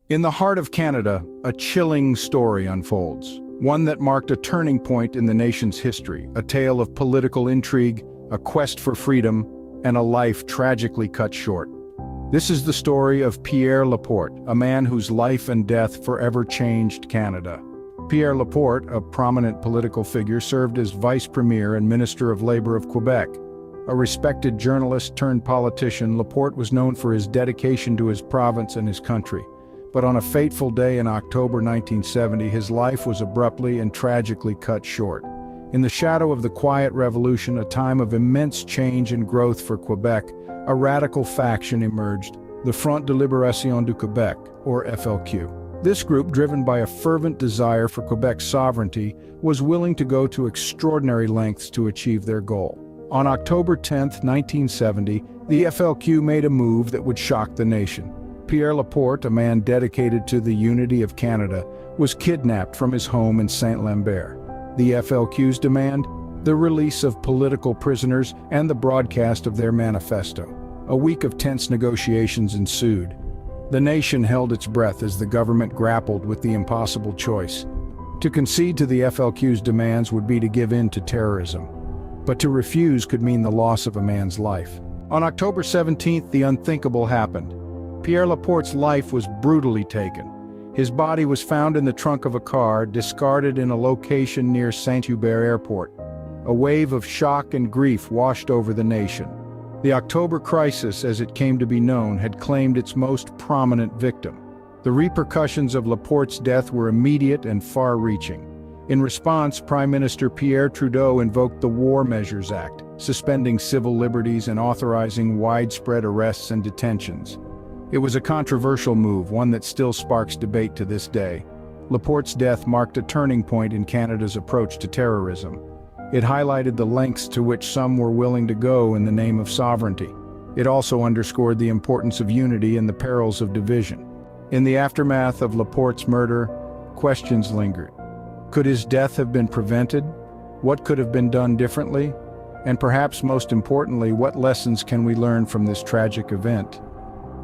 In the heart of Canada, a chilling story unfolds, one that marked a turning point in the nation's history, a tale of political intrigue, a quest for freedom, and a life tragically cut short. This is the story of Piere Laporte, a man whose life and death forever changed Canada. Piere Laporte, a prominent political figure, served as Vice Premier and Minister of Labour of Quebec. A respected journalist turned politician, Laporte was known for his dedication to his province and his country. But on a fateful day in October 1970, his life was abruptly and tragically cut short. In the shadow of the Quiet Revolution, a time of immense change and growth for Quebec, a radical faction emerged, the Front de Libération du Québec, or FLQ. This group, driven by a fervent desire for Quebec's sovereignty, was willing to go to extraordinary lengths to achieve their goal. On October 10, 1970, the FLQ made a move that would shock the nation. Piere Laporte, a man dedicated to the unity of Canada, was kidnapped from his home in Saint-Lambert. The FLQ's demand? The release of political prisoners and the broadcast of their manifesto. A week of tense negotiations ensued. The nation held its breath as the government grappled with the impossible choice. To concede to the FLQ's demands would be to give in to terrorism. But to refuse could mean the loss of a man's life. On October 17th, the unthinkable happened. Piere Laporte's life was brutally taken. His body was found in the trunk of a car, discarded in a location near Saint-Hubert Airport. A wave of shock and grief washed over the nation. The October crisis, as it came to be known, had claimed its most prominent victim. The repercussions of Laporte's death were immediate and far-reaching. In response, Prime Minister Pierre Trudeau invoked the War Measures Act, suspending civil liberties and authorizing widespread arrests and detentions. It was a controversial move, one that still sparks debate to this day. Laporte's death marked a turning point in Canada's approach to terrorism. It highlighted the lengths to which some were willing to go in the name of sovereignty. It also underscored the importance of unity and the perils of division. In the aftermath of Laporte's murder, questions lingered. Could his death have been prevented? What could have been done differently? And perhaps most importantly, what lessons can we learn from this tragic event?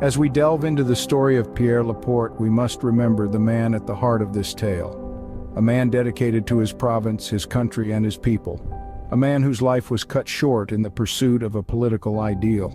As we delve into the story of Piere Laporte, we must remember the man at the heart of this tale. A man dedicated to his province, his country, and his people. A man whose life was cut short in the pursuit of a political ideal.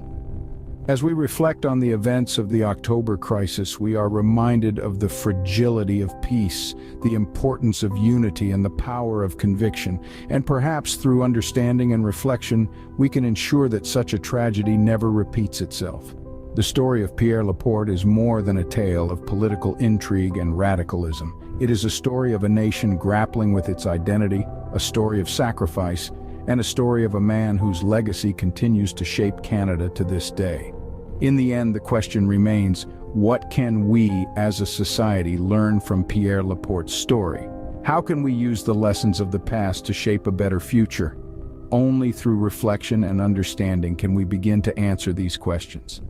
As we reflect on the events of the October crisis, we are reminded of the fragility of peace, the importance of unity, and the power of conviction. And perhaps through understanding and reflection, we can ensure that such a tragedy never repeats itself. The story of Piere Laporte is more than a tale of political intrigue and radicalism. It is a story of a nation grappling with its identity, a story of sacrifice, and a story of a man whose legacy continues to shape Canada to this day. In the end, the question remains, what can we as a society learn from Piere Laporte's story? How can we use the lessons of the past to shape a better future? Only through reflection and understanding can we begin to answer these questions.